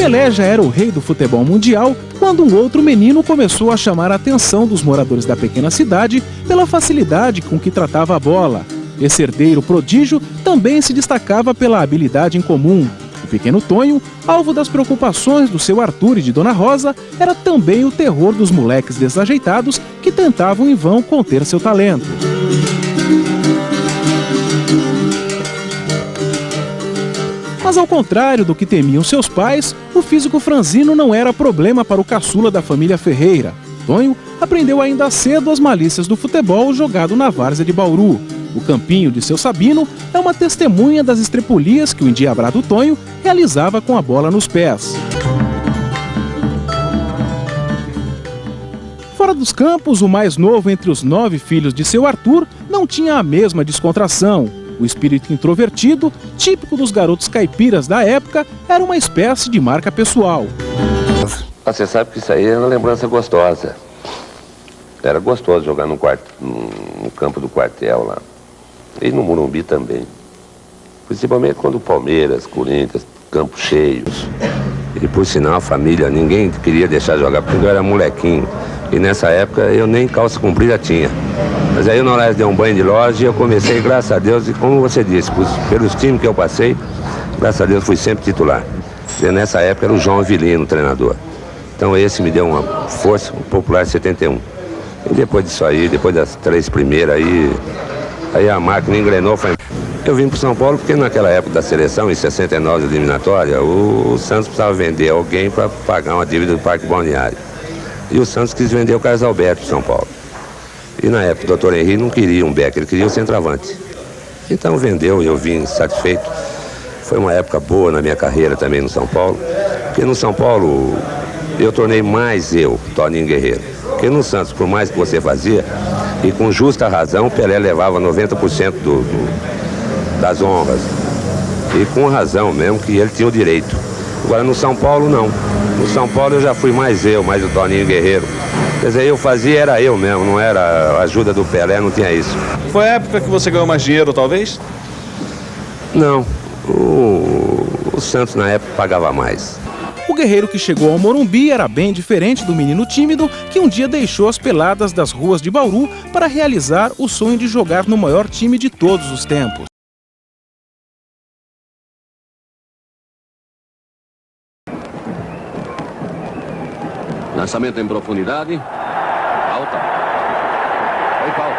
Pelé já era o rei do futebol mundial quando um outro menino começou a chamar a atenção dos moradores da pequena cidade pela facilidade com que tratava a bola. Esse herdeiro prodígio também se destacava pela habilidade em comum. O pequeno Tonho, alvo das preocupações do seu Arthur e de Dona Rosa, era também o terror dos moleques desajeitados que tentavam em vão conter seu talento. Mas ao contrário do que temiam seus pais, o físico franzino não era problema para o caçula da família Ferreira. Tonho aprendeu ainda cedo as malícias do futebol jogado na várzea de Bauru. O campinho de seu Sabino é uma testemunha das estrepulias que o endiabrado Tonho realizava com a bola nos pés. Fora dos campos, o mais novo entre os 9 filhos de seu Arthur não tinha a mesma descontração. O espírito introvertido, típico dos garotos caipiras da época, era uma espécie de marca pessoal. Você sabe que isso aí é uma lembrança gostosa. Era gostoso jogar no campo do quartel lá. E no Morumbi também. Principalmente quando o Palmeiras, Corinthians, campos cheios. E por sinal, a família, ninguém queria deixar jogar porque eu era molequinho. E nessa época eu nem calça comprida tinha. Mas aí o Noraes deu um banho de loja e eu comecei, graças a Deus, e como você disse, pelos times que eu passei, graças a Deus fui sempre titular. E nessa época era o João Avilino, o treinador. Então esse me deu uma força, o Popular 71. E depois disso aí, depois das 3 primeiras aí a máquina engrenou. Eu vim para São Paulo porque naquela época da seleção, em 69 eliminatória, o Santos precisava vender alguém para pagar uma dívida do Parque Balneário. E o Santos quis vender o Carlos Alberto para São Paulo. E na época o Dr. Henrique não queria um back, ele queria um centroavante. Então vendeu e eu vim satisfeito. Foi uma época boa na minha carreira também no São Paulo. Porque no São Paulo eu tornei mais eu, Toninho Guerreiro. Porque no Santos, por mais que você fazia, e com justa razão, o Pelé levava 90% das honras. E com razão mesmo, que ele tinha o direito. Agora no São Paulo, não. No São Paulo eu já fui mais eu, mais o Toninho Guerreiro. Quer dizer, eu fazia, era eu mesmo, não era a ajuda do Pelé, não tinha isso. Foi a época que você ganhou mais dinheiro, talvez? Não. O Santos na época pagava mais. O guerreiro que chegou ao Morumbi era bem diferente do menino tímido que um dia deixou as peladas das ruas de Bauru para realizar o sonho de jogar no maior time de todos os tempos. Lançamento em profundidade. Falta. Foi falta.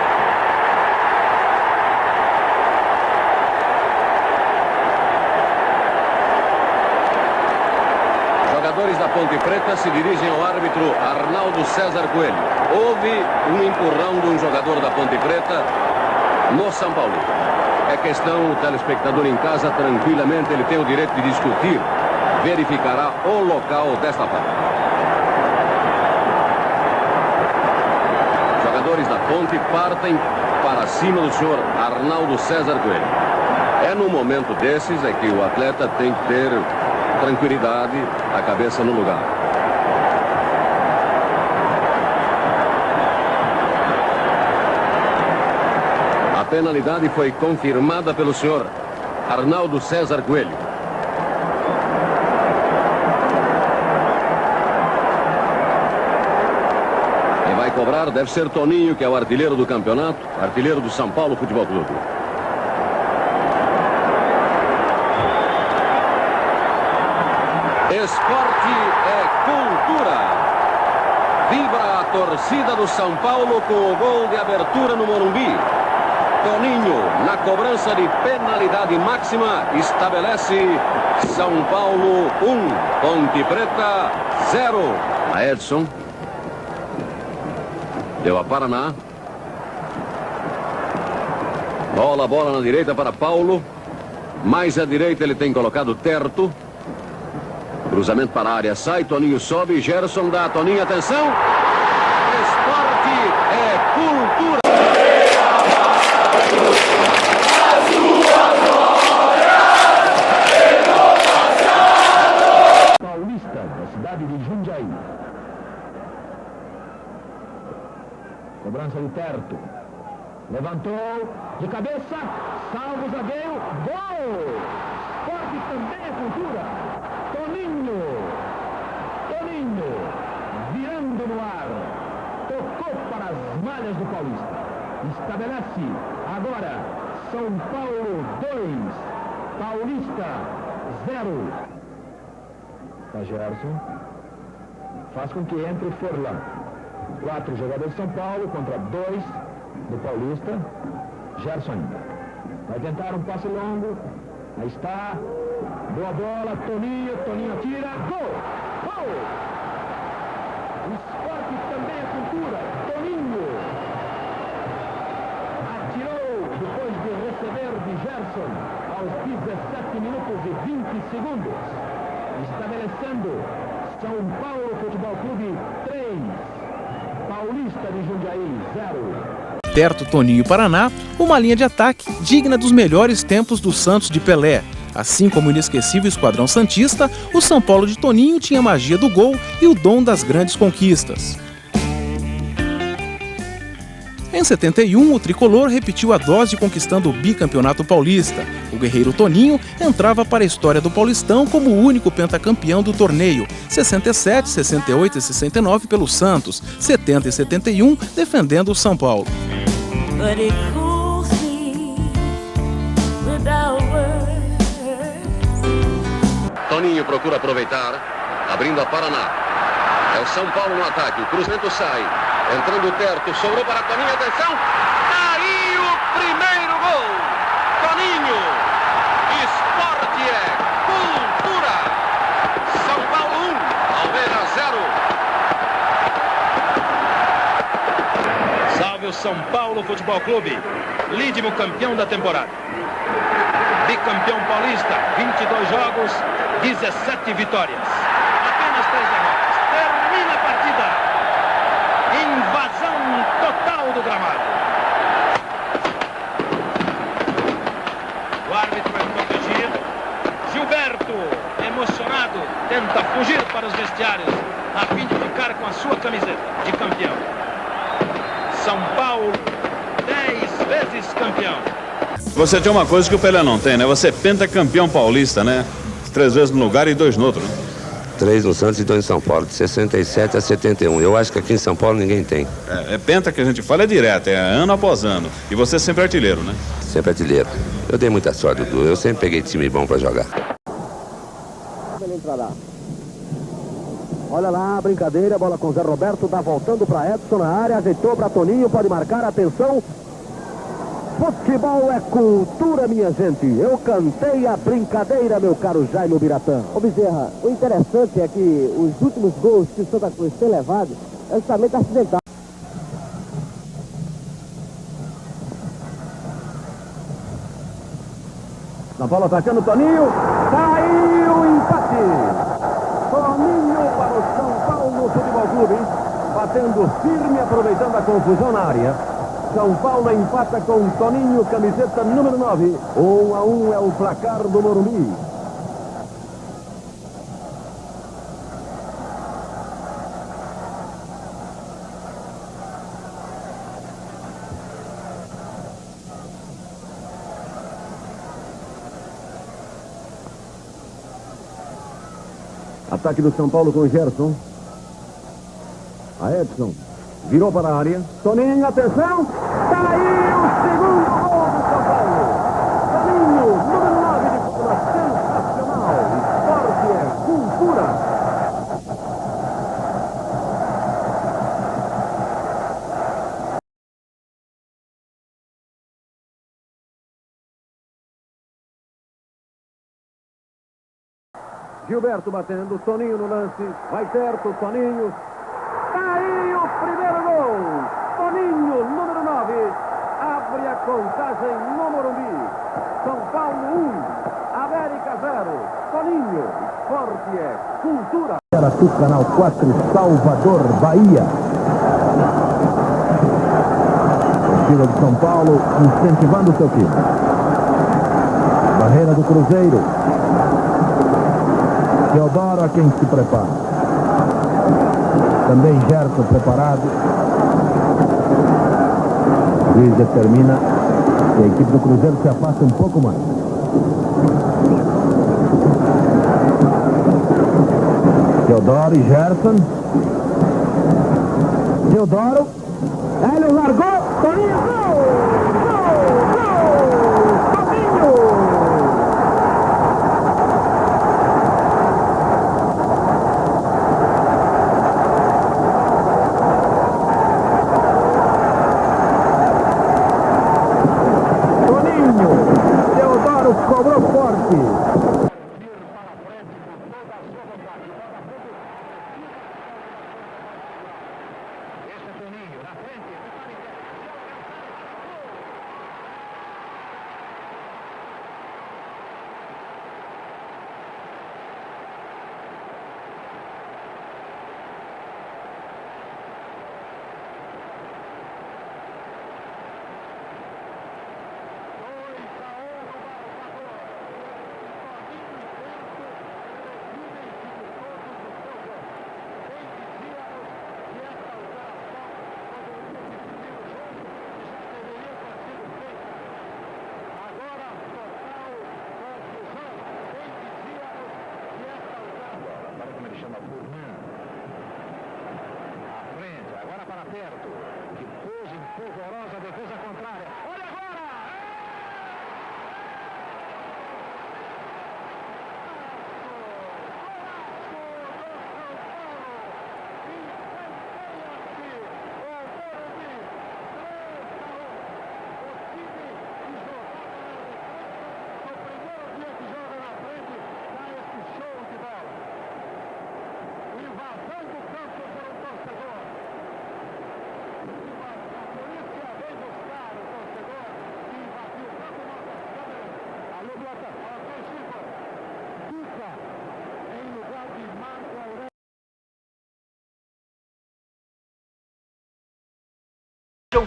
Jogadores da Ponte Preta se dirigem ao árbitro Arnaldo César Coelho. Houve um empurrão de um jogador da Ponte Preta no São Paulo. É questão, o telespectador em casa, tranquilamente, ele tem o direito de discutir. Verificará o local desta falta. Jogadores da Ponte partem para cima do senhor Arnaldo César Coelho. É no momento desses é que o atleta tem que ter tranquilidade, a cabeça no lugar. A penalidade foi confirmada pelo senhor Arnaldo César Coelho. Quem vai cobrar deve ser Toninho, que é o artilheiro do campeonato, artilheiro do São Paulo Futebol Clube. Esporte é cultura. Vibra a torcida do São Paulo com o gol de abertura no Morumbi. Toninho, na cobrança de penalidade máxima, estabelece São Paulo 1, Ponte Preta 0. A Edson deu a Paraná. Bola na direita para Paulo. Mais à direita ele tem colocado Terto. Cruzamento para a área, sai, Toninho sobe, Gerson dá a Toninho, atenção! Esporte é cultura! Paulista, da cidade de Jundiaí. Cobrança de Terto. Levantou, de cabeça, salva o zagueiro, gol! Esporte também é cultura! Toninho! Paulista. Estabelece agora São Paulo 2, Paulista 0. Tá, Gerson. Faz com que entre Forlan. 4 jogadores de São Paulo contra 2 do Paulista. Gerson ainda. Vai tentar um passe longo. Aí está. Boa bola. Toninho. Toninho atira. Gol! Gol! O esporte também é cultura. Toninho. Atirou depois de receber de Gerson aos 17 minutos e 20 segundos. Estabelecendo São Paulo Futebol Clube 3. Paulista de Jundiaí 0. Perto Toninho e Paraná, uma linha de ataque digna dos melhores tempos do Santos de Pelé. Assim como o inesquecível Esquadrão Santista, o São Paulo de Toninho tinha a magia do gol e o dom das grandes conquistas. Em 71, o tricolor repetiu a dose conquistando o bicampeonato paulista. O guerreiro Toninho entrava para a história do Paulistão como o único pentacampeão do torneio, 67, 68 e 69 pelo Santos, 70 e 71 defendendo o São Paulo. Toninho procura aproveitar, abrindo a Paraná. É o São Paulo no ataque, o cruzamento sai. Entrando o Terto, sobrou para Toninho, atenção! Aí o primeiro gol! Toninho! Esporte é cultura! São Paulo 1, Palmeiras 0. Salve o São Paulo Futebol Clube, lídimo campeão da temporada. Bicampeão paulista, 22 jogos, 17 vitórias. Apenas 3 derrotas. Termina a partida. Invasão total do gramado. O árbitro vai proteger. Gilberto, emocionado, tenta fugir para os vestiários a fim de ficar com a sua camiseta de campeão. São Paulo, 10 vezes campeão. Você tem uma coisa que o Pelé não tem, né? Você é pentacampeão paulista, né? 3 vezes num lugar e 2 no outro, né? 3 no Santos e 2 em São Paulo, de 67 a 71. Eu acho que aqui em São Paulo ninguém tem. É penta que a gente fala é direto, é ano após ano. E você é sempre artilheiro, né? Sempre artilheiro. Eu dei muita sorte, Dudu. Eu sempre peguei time bom para jogar. Ele entra lá. Olha lá a brincadeira, bola com Zé Roberto, tá voltando para Edson na área, ajeitou para Toninho, pode marcar, atenção. Futebol é cultura, minha gente. Eu cantei a brincadeira, meu caro Jaime Biratã. Ô Bezerra, o interessante é que os últimos gols que o Santa Cruz tem levado é justamente acidental. Na bola atacando Toninho, saiu o empate. Toninho para o São Paulo Futebol Clube, batendo firme, aproveitando a confusão na área. São Paulo empata com Toninho, camiseta número 9. 1-1 é o placar do Morumbi. Ataque do São Paulo com Gerson. A Edson. Virou para a área. Toninho, atenção! Tá aí o segundo gol do São Paulo. Toninho, número 9 de forma sensacional. Esporte é cultura. Gilberto batendo, Toninho no lance. Vai certo, Toninho. Aí o primeiro gol, Toninho, número 9, abre a contagem no Morumbi. São Paulo 1, América 0, Toninho, esporte é cultura. Aratu, Canal 4, Salvador, Bahia. Torcida de São Paulo incentivando o seu time. Barreira do Cruzeiro. Teodoro a quem se prepara. Também Gerson preparado. O juiz determina que a equipe do Cruzeiro se afasta um pouco mais. Teodoro e Gerson. Teodoro. Hélio largou. Toninho, gol! Toninho! Toninho! Teodoro cobrou forte. Agora para perto. Que pose empolvorosa a defesa contrária. Olha agora!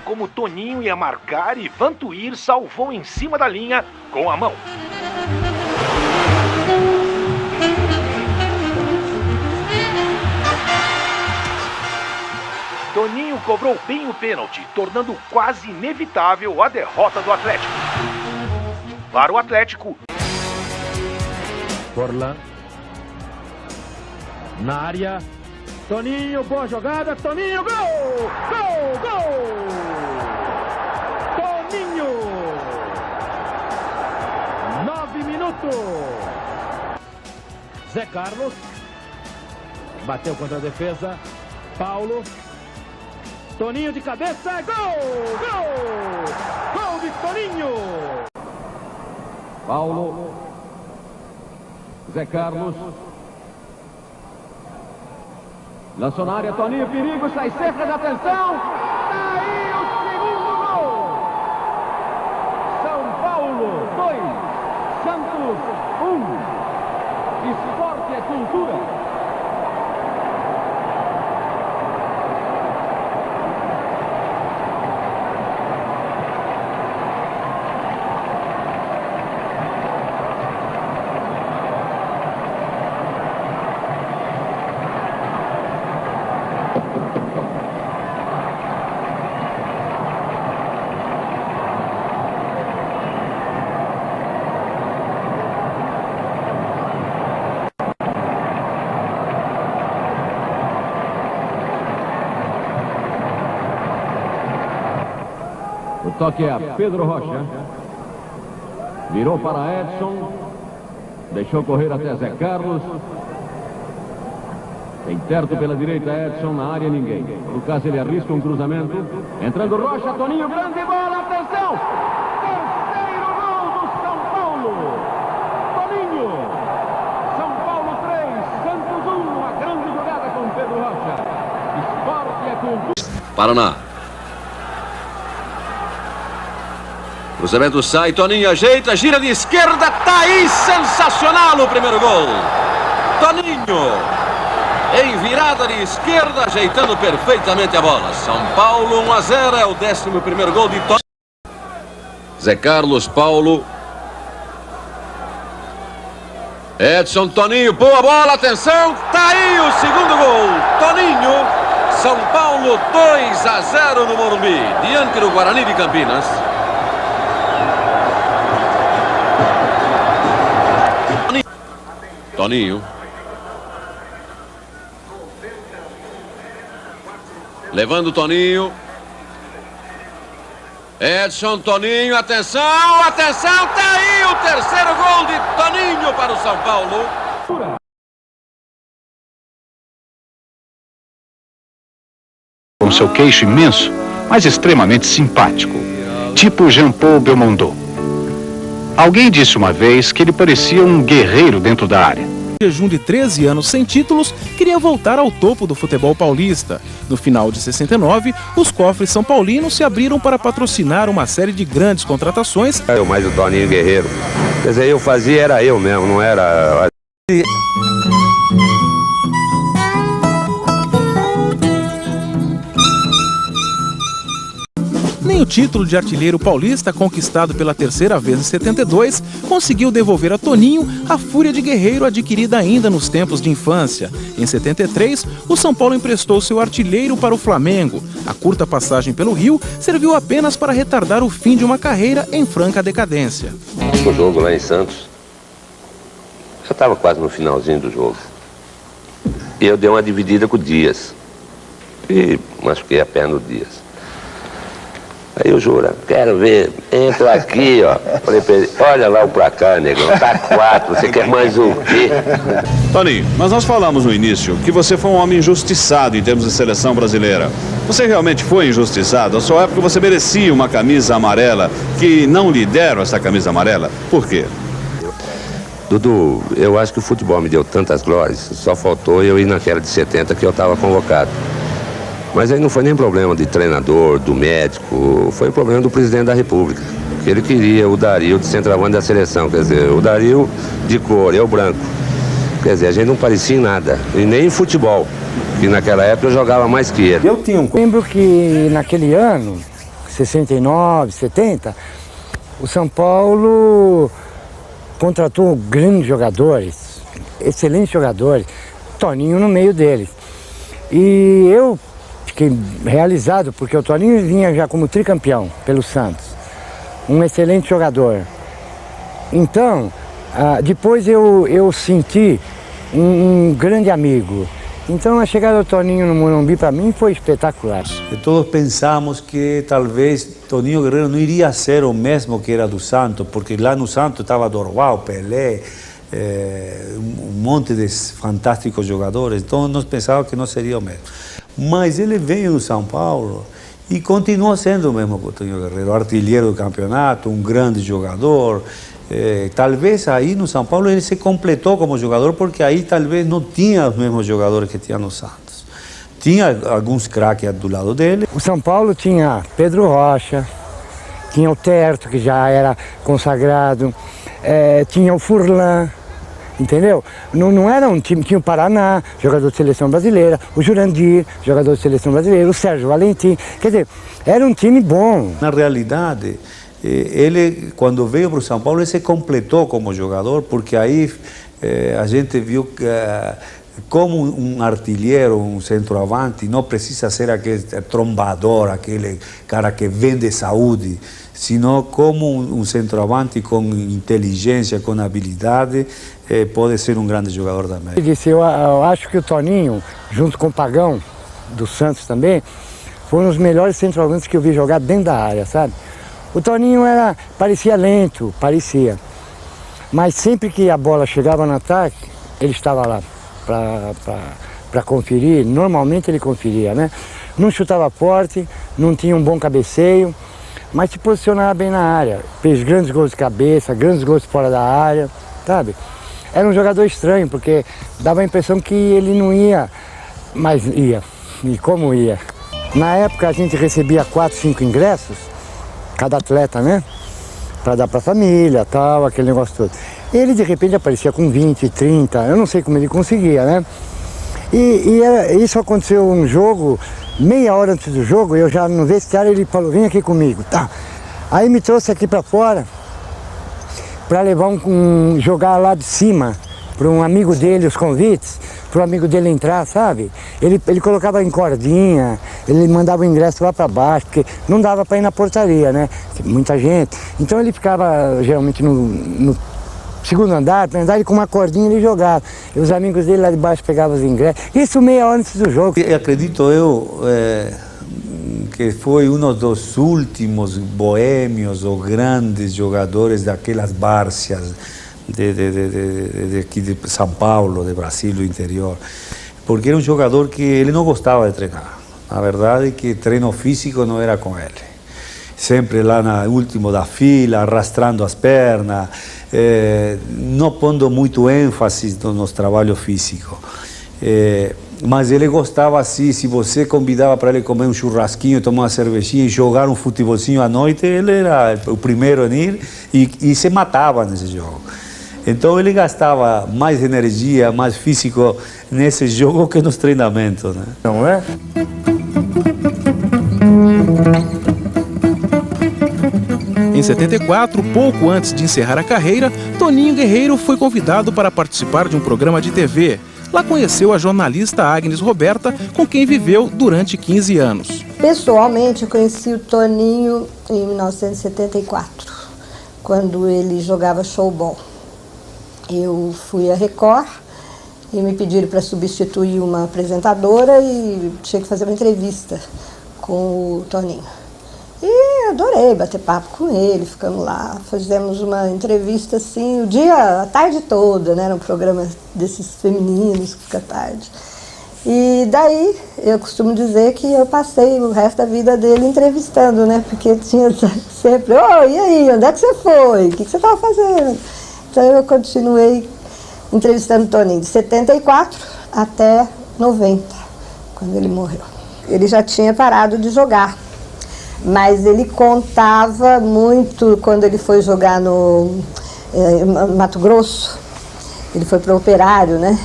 Como Toninho ia marcar e Vantuir salvou em cima da linha com a mão. Toninho cobrou bem o pênalti, tornando quase inevitável a derrota do Atlético. Para o Atlético, Forlan. Na área. Toninho, boa jogada. Toninho, gol! Gol! Gol! Toninho! 9 minutos. Zé Carlos. Bateu contra a defesa. Paulo. Toninho de cabeça. Gol! Gol! Gol de Toninho! Paulo. Zé Carlos. Lançou na área, Toninho, perigo, sai cerca de atenção. Aí o segundo gol. São Paulo 2, Santos 1. Esporte é cultura. O toque é a Pedro Rocha. Virou para Edson. Deixou correr até Zé Carlos. Enterto pela direita, Edson. Na área, ninguém. No caso, ele arrisca um cruzamento. Entrando Rocha, Toninho, grande bola. Atenção! Terceiro gol do São Paulo. Toninho. São Paulo 3, Santos 1. Uma grande jogada com Pedro Rocha. Esporte é cultura. Paraná. Cruzamento sai, Toninho ajeita, gira de esquerda, tá aí, sensacional o primeiro gol. Toninho, em virada de esquerda, ajeitando perfeitamente a bola. São Paulo 1-0, é o 11º gol de Toninho. Zé Carlos, Paulo. Edson, Toninho, boa bola, atenção, tá aí o segundo gol. Toninho, São Paulo 2-0 no Morumbi, diante do Guarani de Campinas. Toninho. Levando Toninho. Edson, Toninho, atenção, atenção, tá aí o terceiro gol de Toninho para o São Paulo. Com seu queixo imenso, mas extremamente simpático, tipo Jean-Paul Belmondo. Alguém disse uma vez que ele parecia um guerreiro dentro da área. Jejum de 13 anos sem títulos, queria voltar ao topo do futebol paulista. No final de 69, os cofres são paulinos se abriram para patrocinar uma série de grandes contratações. Eu mais o Toninho Guerreiro. Quer dizer, eu fazia, era eu mesmo, não era... Nem o título de artilheiro paulista, conquistado pela terceira vez em 72, conseguiu devolver a Toninho a fúria de guerreiro adquirida ainda nos tempos de infância. Em 73, o São Paulo emprestou seu artilheiro para o Flamengo. A curta passagem pelo Rio serviu apenas para retardar o fim de uma carreira em franca decadência. O jogo lá em Santos, já estava quase no finalzinho do jogo. E eu dei uma dividida com o Dias. E machuquei a perna do Dias. Aí o Jura, quero ver, entra aqui, ó. Falei pra ele, olha lá o placar, negão, tá 4, você quer mais o quê? Toninho, mas nós falamos no início que você foi um homem injustiçado em termos de seleção brasileira. Você realmente foi injustiçado? A sua época você merecia uma camisa amarela, que não lhe deram essa camisa amarela. Por quê? Dudu, eu acho que o futebol me deu tantas glórias, só faltou eu ir naquela de 70 que eu estava convocado. Mas aí não foi nem problema de treinador, do médico, foi problema do presidente da República. Que ele queria o Dario de centroavante da seleção, quer dizer, o Dario de cor, eu branco. Quer dizer, a gente não parecia em nada, e nem em futebol, que naquela época eu jogava mais que ele. Lembro que naquele ano, 69, 70, o São Paulo contratou grandes jogadores, excelentes jogadores, Toninho no meio deles. E eu fiquei realizado, porque o Toninho vinha já como tricampeão pelo Santos, um excelente jogador. Então, depois eu senti um grande amigo. Então a chegada do Toninho no Morumbi para mim foi espetacular. E todos pensamos que talvez Toninho Guerreiro não iria ser o mesmo que era do Santos, porque lá no Santos estava Dorval, Pelé, um monte de fantásticos jogadores, então nós pensávamos que não seria o mesmo. Mas ele veio no São Paulo e continua sendo o mesmo que o Toninho Guerreiro, artilheiro do campeonato, um grande jogador. Talvez aí no São Paulo ele se completou como jogador, porque aí talvez não tinha os mesmos jogadores que tinha no Santos. Tinha alguns craques do lado dele. O São Paulo tinha Pedro Rocha, tinha o Terto, que já era consagrado, tinha o Furlan. Entendeu? Não era um time, tinha o Paraná, jogador de seleção brasileira, o Jurandir, jogador de seleção brasileira, o Sérgio Valentim, quer dizer, era um time bom. Na realidade, ele, quando veio para o São Paulo, ele se completou como jogador, porque aí a gente viu que como um artilheiro, um centroavante, não precisa ser aquele trombador, aquele cara que vende saúde, sino como um centroavante com inteligência, com habilidade, pode ser um grande jogador também. Eu disse, eu acho que o Toninho, junto com o Pagão, do Santos também, foram os melhores centroavantes que eu vi jogar dentro da área, sabe? O Toninho parecia lento, parecia, mas sempre que a bola chegava no ataque, ele estava lá para conferir, normalmente ele conferia, né? Não chutava forte, não tinha um bom cabeceio, mas se posicionava bem na área, fez grandes gols de cabeça, grandes gols fora da área, sabe? Era um jogador estranho, porque dava a impressão que ele não ia, mas ia, e como ia. Na época a gente recebia 4, 5 ingressos, cada atleta, né? Para dar para a família, tal, aquele negócio todo. Ele de repente aparecia com 20, 30, eu não sei como ele conseguia, né? Isso aconteceu um jogo, meia hora antes do jogo, eu já no vestiário, ele falou, vem aqui comigo, tá? Aí me trouxe aqui para fora, para levar jogar lá de cima, para um amigo dele, os convites, para o amigo dele entrar, sabe? Ele colocava em cordinha, ele mandava o ingresso lá para baixo, porque não dava para ir na portaria, né? Muita gente. Então ele ficava geralmente no segundo andar, ele com uma cordinha ele jogava. E os amigos dele lá de baixo pegavam os ingressos. Isso meia hora antes do jogo. E acredito eu que foi um dos últimos boêmios ou grandes jogadores daquelas várzeas de aqui de São Paulo, de Brasil, do interior. Porque era um jogador que ele não gostava de treinar. A verdade é que treino físico não era com ele. Sempre lá no último da fila, arrastando as pernas, não pondo muito ênfase no trabalho físico. Mas ele gostava assim, se você convidava para ele comer um churrasquinho, tomar uma cervejinha e jogar um futebolzinho à noite, ele era o primeiro a ir e se matava nesse jogo. Então ele gastava mais energia, mais físico nesse jogo que nos treinamentos, né? Não é? Em 74, pouco antes de encerrar a carreira, Toninho Guerreiro foi convidado para participar de um programa de TV. Lá conheceu a jornalista Agnes Roberta, com quem viveu durante 15 anos. Pessoalmente, eu conheci o Toninho em 1974, quando ele jogava showball. Eu fui à Record e me pediram para substituir uma apresentadora e tinha que fazer uma entrevista com o Toninho. E adorei bater papo com ele, ficamos lá, fizemos uma entrevista assim, a tarde toda, né? Era um programa desses femininos que fica tarde. E daí, eu costumo dizer que eu passei o resto da vida dele entrevistando, né? Porque tinha sempre, e aí, onde é que você foi? O que você estava fazendo? Então eu continuei entrevistando o Toninho de 74 até 90, quando ele morreu. Ele já tinha parado de jogar, mas ele contava muito quando ele foi jogar no Mato Grosso. Ele foi para o Operário, né?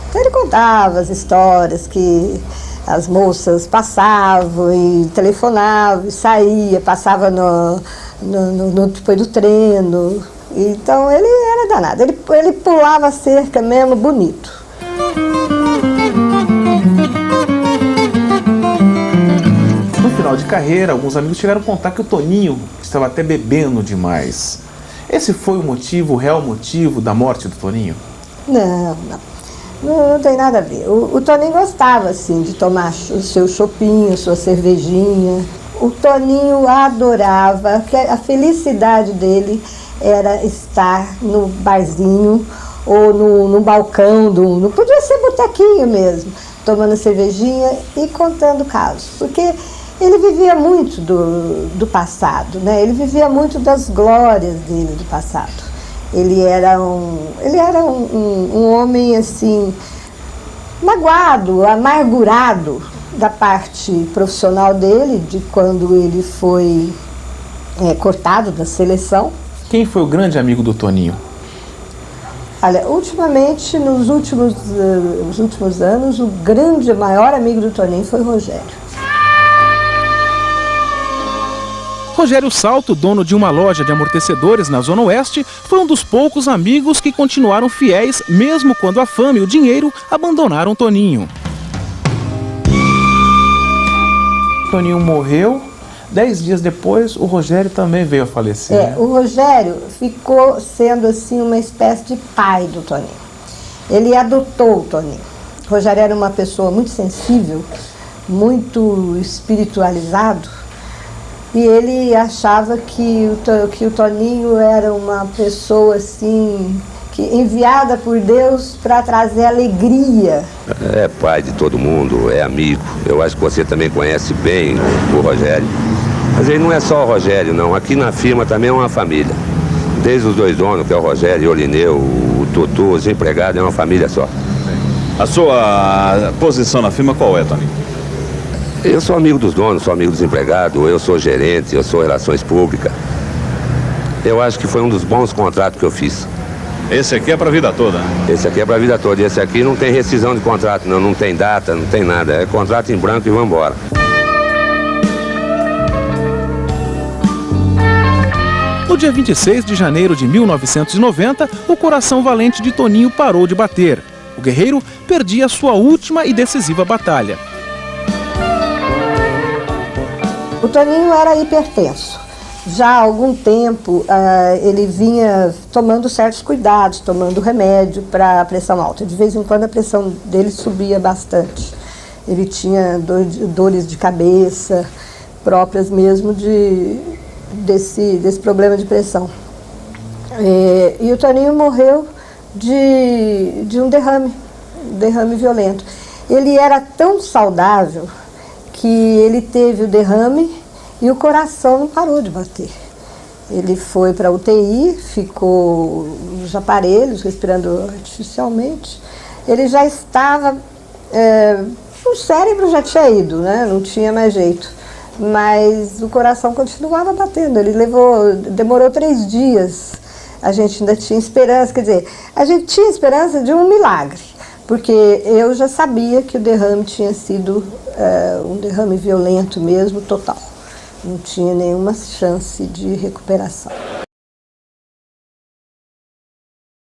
Então ele contava as histórias que as moças passavam e telefonavam, e saía, passava depois do treino. Então ele era danado, ele pulava a cerca mesmo bonito. No final de carreira, alguns amigos chegaram a contar que o Toninho estava até bebendo demais. Esse foi o real motivo da morte do Toninho? Não tem nada a ver. O Toninho gostava, assim, de tomar o seu chopinho, sua cervejinha. O Toninho adorava, a felicidade dele era estar no barzinho ou no balcão, não podia ser botequinho mesmo, tomando cervejinha e contando casos. Porque ele vivia muito do passado, né? Ele vivia muito das glórias dele do passado. Ele era um homem assim, magoado, amargurado da parte profissional dele, de quando ele foi cortado da seleção. Quem foi o grande amigo do Toninho? Olha, ultimamente, nos últimos anos, o maior amigo do Toninho foi o Rogério. Rogério Salto, dono de uma loja de amortecedores na Zona Oeste, foi um dos poucos amigos que continuaram fiéis, mesmo quando a fama e o dinheiro abandonaram Toninho. Toninho morreu. 10 dias depois, o Rogério também veio a falecer. Né? O Rogério ficou sendo assim uma espécie de pai do Toninho. Ele adotou o Toninho. O Rogério era uma pessoa muito sensível, muito espiritualizado, e ele achava que o Toninho era uma pessoa assim, enviada por Deus para trazer alegria. É pai de todo mundo, é amigo. Eu acho que você também conhece bem o Rogério. Mas ele não é só o Rogério, não. Aqui na firma também é uma família. Desde os dois donos, que é o Rogério e o Olineu, o Tutu, os empregados, é uma família só. A sua posição na firma qual é, Toninho? Eu sou amigo dos donos, sou amigo dos empregados, eu sou gerente, eu sou relações públicas. Eu acho que foi um dos bons contratos que eu fiz. Esse aqui é para a vida toda, né? Esse aqui é para a vida toda. E esse aqui não tem rescisão de contrato, não tem data, não tem nada. É contrato em branco e vamos embora. No dia 26 de janeiro de 1990, o coração valente de Toninho parou de bater. O guerreiro perdia sua última e decisiva batalha. O Toninho era hipertenso. Já há algum tempo ele vinha tomando certos cuidados, tomando remédio para a pressão alta. De vez em quando a pressão dele subia bastante. Ele tinha dores de cabeça, próprias mesmo desse problema de pressão. E o Toninho morreu de um derrame violento. Ele era tão saudável que ele teve o derrame e o coração não parou de bater. Ele foi para a UTI, ficou nos aparelhos, respirando artificialmente. Ele já estava... o cérebro já tinha ido, né? Não tinha mais jeito. Mas o coração continuava batendo. Demorou 3 dias. A gente ainda tinha esperança, quer dizer, a gente tinha esperança de um milagre, porque eu já sabia que o derrame tinha sido um derrame violento mesmo, total. Não tinha nenhuma chance de recuperação.